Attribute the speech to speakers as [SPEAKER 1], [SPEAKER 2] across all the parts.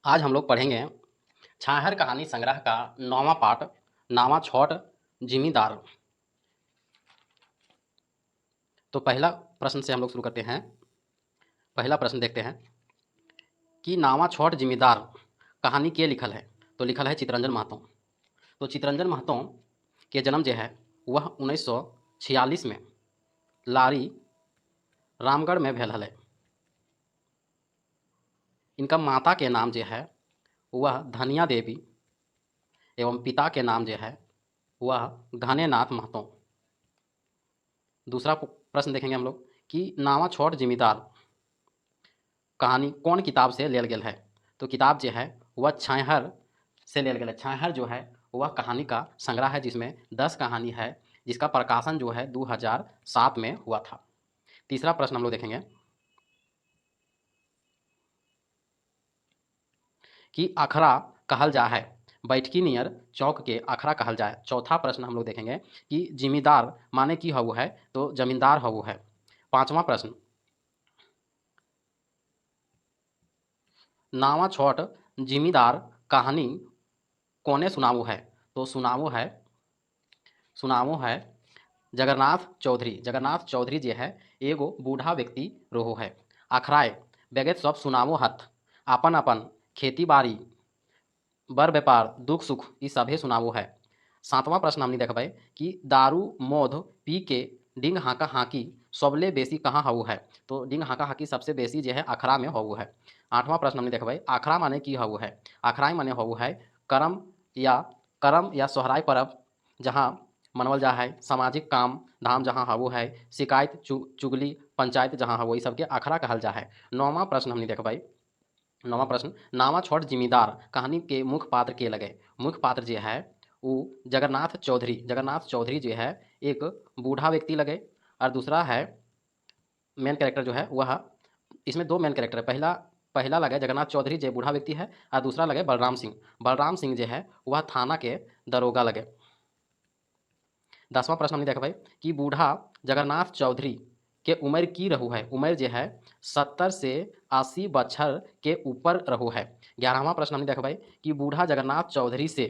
[SPEAKER 1] आज हम लोग पढ़ेंगे छाहर कहानी संग्रह का 9वां पाठ नावा छोट जिमीदार। तो पहला प्रश्न से हम लोग शुरू करते हैं। पहला प्रश्न देखते हैं कि नावा छोट जिमीदार कहानी के लिखल है। तो लिखल है चितरंजन महतो। तो चितरंजन महतो के जन्म जो है वह 1946 में लारी रामगढ़ में भेल हलै। इनका माता के नाम जो है वह धनिया देवी एवं पिता के नाम जो है वह घनेनाथ महतो। दूसरा प्रश्न देखेंगे हम लोग कि नावा छोट जिमीदार कहानी कौन किताब से लेल गेल है। तो किताब जो है वह छाहर से लेल गेल है। छाहर जो है वह कहानी का संग्रह है जिसमें 10 कहानी है, जिसका प्रकाशन जो है 2007 में हुआ था। तीसरा प्रश्न हम लोग देखेंगे कि अखरा कहल जा है बैठकी नियर चौक के अखरा कहल जाए। चौथा प्रश्न हम लोग देखेंगे कि जिमीदार माने की हवु है। तो जमींदार हवु है। पांचवा प्रश्न नावा छोट जिमीदार कहानी कोने सुनावो है। तो सुनावो है जगन्नाथ चौधरी। जगन्नाथ चौधरी जो है एगो बूढ़ा व्यक्ति रहो है। अखराय बेगत सब सुनावो हथ अपन अपन खेती बाड़ी बर व्यापार दुख सुख ई सभे सुनावो है। सातवां प्रश्न हमने देखबै कि दारू मौध पी के डिंग हाँका हाँकी सबले बेसी कहाँ हवु है। तो डिंग हाँका हाँकी सबसे बेसी जो है अखरा में हवु है। आठवां प्रश्न हमने देखबै आखरा माने की हवु है। आखराई माने हवु है करम या सोहराय पर्व जहाँ मनवल जा है, सामाजिक काम धाम जहाँ हवु है, शिकायत चुगली पंचायत जहाँ हवु, ई सबके अखरा कहल जा है। नौवां प्रश्न हमने देखबै नौवां प्रश्न नावा छोट जिमीदार कहानी के मुख्य पात्र के लगे। मुख्य पात्र जो है वो जगन्नाथ चौधरी। जगन्नाथ चौधरी जो है एक बूढ़ा व्यक्ति लगे और दूसरा है मेन कैरेक्टर जो है वह, इसमें दो मेन कैरेक्टर है। पहला पहला लगे जगन्नाथ चौधरी जो बूढ़ा व्यक्ति है और दूसरा लगे बलराम सिंह। बलराम सिंह जो है वह थाना के दरोगा लगे। 10वां प्रश्न हमने देखा भाई कि बूढ़ा जगन्नाथ चौधरी के उम्र की रहू है। उम्र जो है 70 से 80 बछर के ऊपर रहू है। 11वां प्रश्न हमने देखा भाई कि बूढ़ा जगन्नाथ चौधरी से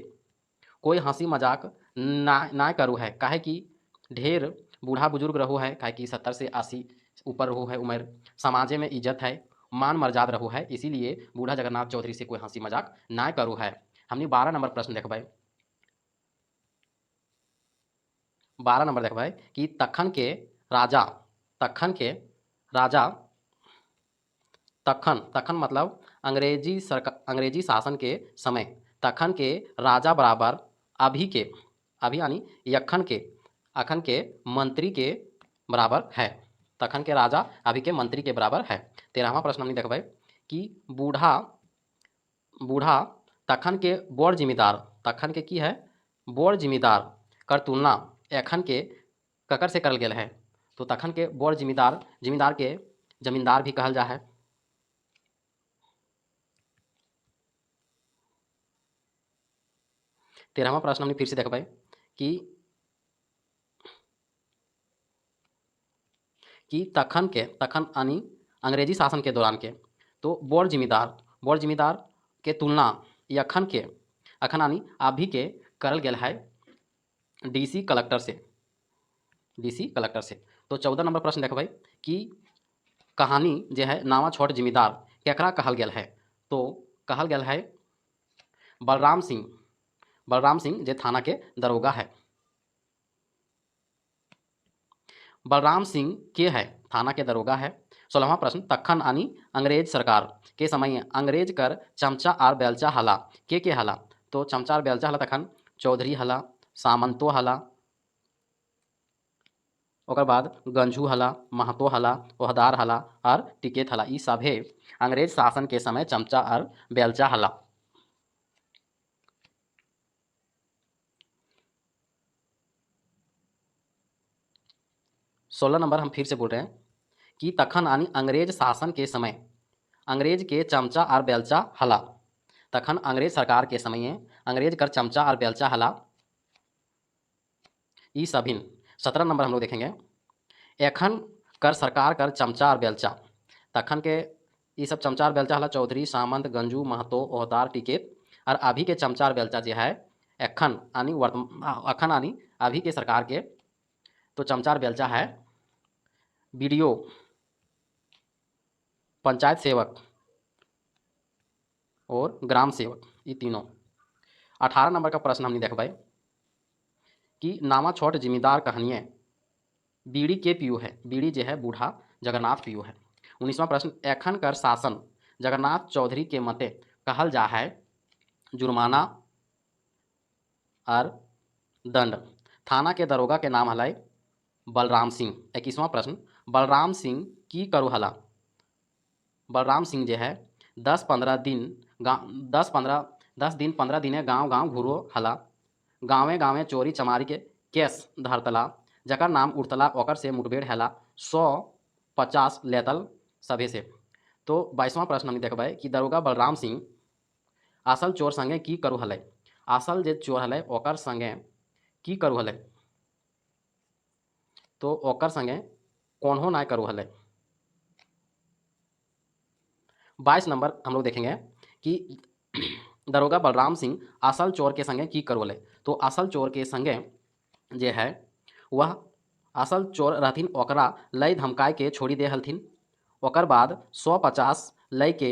[SPEAKER 1] कोई हंसी मजाक ना करू है। काहे कि ढेर बूढ़ा बुजुर्ग रहू है, काहे कि 70 से 80 ऊपर रहू है उम्र, समाजे में इज्जत है, मान मर्याद रहू है, इसीलिए बूढ़ा जगन्नाथ चौधरी से कोई हंसी मजाक ना करू है। हमने 12 नंबर प्रश्न देखा भाई 12 नंबर देखबै कि तखन के राजा तखन मतलब अंग्रेजी शासन के समय तखन के राजा बराबर अभी यानी अखन के मंत्री के बराबर है। तखन के राजा अभी के मंत्री के बराबर है। 13वां प्रश्न हमने देखबै कि बूढ़ा तखन के बड़ जिमीदार तखन के की है बड़ जिमीदार कर तुलना एखन के ककर से करल गेल है। तो तखन के बड़ जिमीदार के जमींदार भी कहल जा है। 13वां प्रश्न हमने फिर से देखबै कि तखन यानी अंग्रेजी शासन के दौरान के तो बड़ जिमीदार के तुलना अखन यानी अभी के करल गेल है डीसी कलेक्टर से। तो 14 नंबर प्रश्न देखबै कि कहानी जो है नावा छोट जिमीदार केकरा कहल गेल है। तो कहल गेल है बलराम सिंह जे थाना के दरोगा है। बलराम सिंह के है थाना के दरोगा है। 16वां प्रश्न तखन यानी अंग्रेज सरकार के समय अंग्रेज कर चमचा आर बेलचा हला के हला। तो चमचा आर बेलचा हला तखन चौधरी हला, सामंतो हला, ओकर बाद गंझू हला, महतो हला, ओहदार हला और टिकेत हला। ई सभे अंग्रेज शासन के समय चमचा और बेलचा हला। 16 नंबर हम फिर से बोल रहे हैं कि तखन यानी अंग्रेज शासन के समय अंग्रेज के चमचा और बेलचा हला। तखन अंग्रेज सरकार के समय अंग्रेज कर चमचा और बेलचा हला ई सभिन। 17 नंबर हम लोग देखेंगे एखन कर सरकार कर चमचा और बेलचा। तखन के ये सब चमचार बेलचा हला चौधरी, सामंत, गंजू, महतो, ओहदार, टिकेत। और अभी के चमचार बेलचा जो है अखन आनी अभी के सरकार के तो चमचार बेलचा है बीडीओ, पंचायत सेवक और ग्राम सेवक, ये तीनों। 18 नंबर का प्रश्न हमने देख भाई कि नामा छोट जिम्मेदार कहानियाँ बीड़ी के पीयू है। बीड़ी जो है बूढ़ा जगन्नाथ पीयू है। 19वां प्रश्न एखन कर शासन जगन्नाथ चौधरी के मते कहल जा है जुर्माना और दंड। थाना के दरोगा के नाम हलाई बलराम सिंह। 21वां प्रश्न बलराम सिंह की करू हला। बलराम सिंह जो है 10-15 दिन 10 दिने गांव गांव घूरो हला। गाँवे गाँवे चोरी चमारी के केस धरतला। जकर नाम उठतला ओकर से मुठभेड़ हैला 150 लेतल सभे से। तो 22वां प्रश्न हमने देखबै कि दरोगा बलराम सिंह असल चोर संगे की करू हलै। असल जे चोर हलै ओकर संगे की करू हलै तो ओकर संगे कोन्हो ना करू हलै। 22 नंबर हम लोग देखेंगे कि दरोगा बलराम सिंह असल चोर के संगे की करू हलै। तो असल चोर के संगे जे है वह असल चोर रहथिन ओकरा लय धमकाय के छोड़ी दे हलथिन। ओकर बाद 150 लय के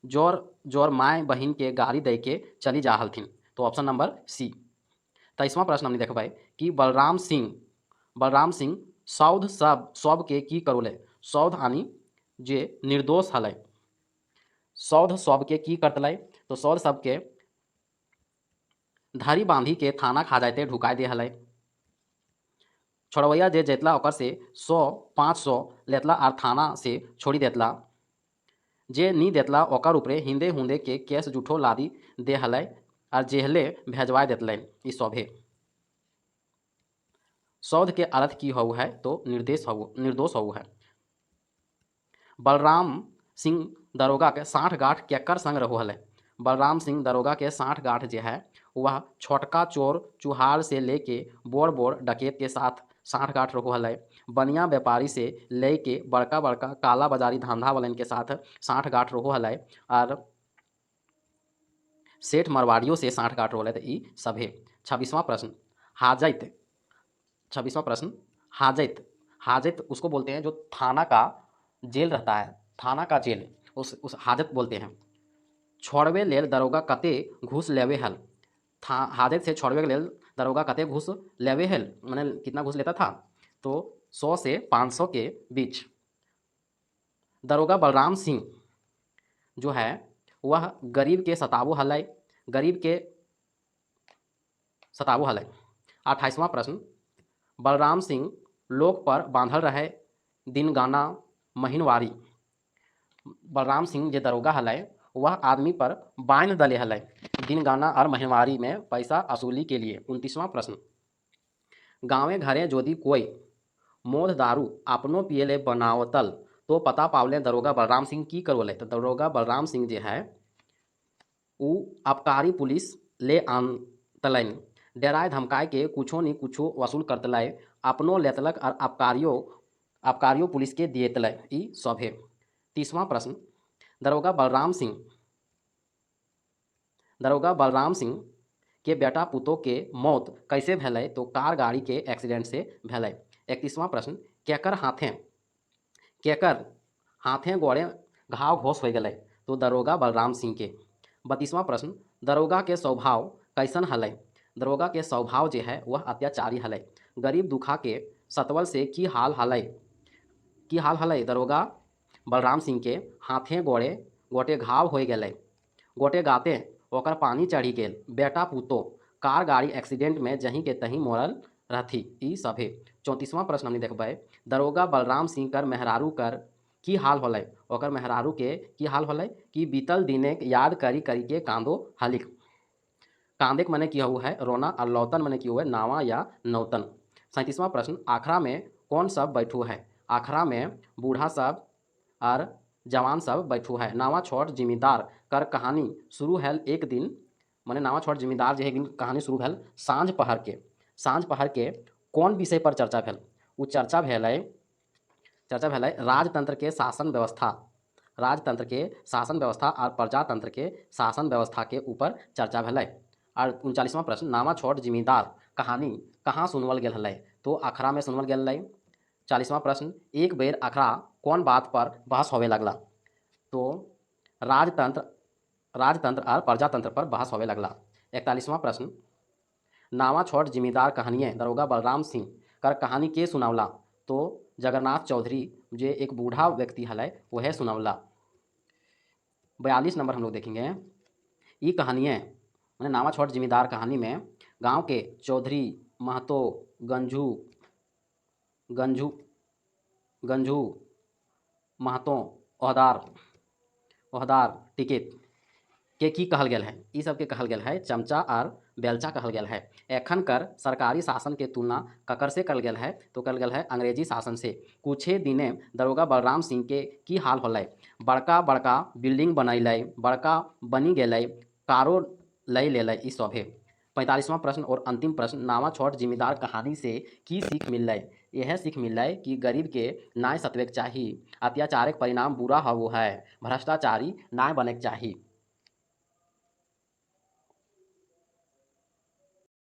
[SPEAKER 1] जोर जोर माय बहिन के गाड़ी दे के चली जा हलथिन। तो ऑप्शन नंबर सी। 23वां प्रश्न हमने देखबै कि बलराम सिंह सौध सब के की करूले। सौध आनी जे निर्दोष हलै सौध सब के की करतलै तो सौध सबके धरी बांधी के थाना खजाते ढुकाय दे हलै। छोड़वैया जे जेतला ओकर से 100-500 लेतला और थाना से छोड़ी देतला। जे नी देतला ओकर ऊपरे हिंदे हुंदे के केस जूठो लादी दे हलै और जेहले भेजवा देतलैन। ई सभे सौध के अर्थ की हउ है तो निर्दोष हउ है। बलराम सिंह दरोगा के 60 गांठ केकर संग रहो हलै। बलराम सिंह दरोगा के 60 गांठ जे है वह छोटका चोर चुहार से लेके बोर बोर डकैत के साथ 60 गांठ रहो हलै। बनिया व्यापारी से लेके बड़का बड़का काला बाजारी धंधा वालन के साथ 60 गांठ रहो हलै और सेठ मरवाड़ियों से 60 गांठ रहो हलै। तो ई सभे। 26वां प्रश्न हाजत। 26वां प्रश्न हाजत उसको बोलते हैं जो थाना का जेल रहता है। थाना का जेल उस हाजत बोलते हैं। छोड़वे लेल दरोगा कते घूस लेवे हल। हाजत से छोड़वे के लेल दरोगा कते घूस लेवे हल मैंने कितना घूस लेता था तो 100 से 500 के बीच। दरोगा बलराम सिंह जो है वह गरीब के सतावो हलै। 28वां प्रश्न बलराम सिंह लोक पर बांधल रहे दिन गाना महीनवारी। बलराम सिंह जे दरोगा हलै वह आदमी पर बांध दले हलै दिन गाना और महीनवारी में पैसा वसूली के लिए। 29वां प्रश्न गाँवे घरे जोदी कोई मोद दारू अपनो पिए ले बनावतल तो पता पावले दरोगा बलराम सिंह की करवले। तो दरोगा बलराम सिंह जे है उ आबकारी पुलिस ले आनतलन। डराय धमकाय के कुछो नी कुछो वसूल करतलै अपनो लेतलक और आबकारियों पुलिस के दिएतलै। ई सभे। 30वां प्रश्न दरोगा बलराम सिंह के बेटा पुतोह के मौत कैसे भेलै तो कार गाड़ी के एक्सीडेंट से भेलै। 31वां प्रश्न केकर हाथे गोड़े घाव घोष हो गए तो दरोगा बलराम सिंह के। 32वां प्रश्न दरोगा के स्वभाव कैसन हलै। दरोगा के स्वभाव जो है वह अत्याचारी हलै। गरीब दुखा के सतवल से की हाल हलै दरोगा बलराम सिंह के हाथे गोड़े गोटे घाव हो गए गोटे गाते ओकर पानी चढ़ी गेल। बेटा पुतोह कार गाड़ी एक्सीडेंट में जहीं के तहीं मोरल रहथी। ई सभे। 34वां प्रश्न हमने देखबै दरोगा बलराम सिंह कर मेहरारू कर की हाल होलै। ओकर मेहरारू के की हाल होलै कि बीतल दिने याद करी करी के कांदो हलिक। कांदे के मने की हु है रोना और लौतन मने की हुआ है नावा या नौतन। 37वां प्रश्न आखड़ा में कौन सब बैठू है। आखड़ा में बूढ़ा सब और जवान सब बैठू है। नावा छोट जिम्मेदार कर कहानी शुरू है एक दिन मने नावा छोट जिम्मेदार जे कहानी शुरू भेल साँझ पहर के कौन विषय पर चर्चा भेल। उ चर्चा भेलै राजतंत्र के शासन व्यवस्था राजतंत्र के शासन व्यवस्था और प्रजातंत्र के शासन व्यवस्था के ऊपर चर्चा भेलै। और 39वां प्रश्न, नामा छोड़ जिमीदार कहानी कहाँ सुनवल गेल हलै? तो अखरा में सुनवल गेल हलै। 40वां प्रश्न, एक बेर अखरा कौन बात पर बहस होवे लगला? तो राजतंत्र राजतंत्र और प्रजातंत्र पर बहस होवे लगला। 41वां प्रश्न, नावा छोड़ जिमीदार कहानिये दरोगा बलराम सिंह कर कहानी के सुनावला? तो जगन्नाथ चौधरी जे एक बूढ़ा व्यक्ति हलै वह सुनावला। 42 नंबर हम लोग देखेंगे। ये कहानियाँ मैंने नावा छोड़ जिमीदार कहानी में गांव के चौधरी, महतो, गंजू गंजू गंजू महतो, ओहदार टिकैत के की कहल गेल है? ई सब के कहल गेल है चमचा और बेलचा कहल गेल है। एखन कर सरकारी शासन के तुलना ककर से करल गेल है? तो करल गेल है अंग्रेजी शासन से। कुछे दिने दरोगा बलराम सिंह के की हाल होलै? बड़का बड़का बिल्डिंग बनैलै, बड़का बनी गेलै, कारो लय लेलै ई सभे। 45वां प्रश्न और अंतिम प्रश्न, नावा छोड़ जिमीदार कहानी से की सीख मिललै? यह सीख मिललै कि गरीब के नाय सतवेक चाही, अत्याचारक परिणाम बुरा होवो है, भ्रष्टाचारी नाय बनेक चाही।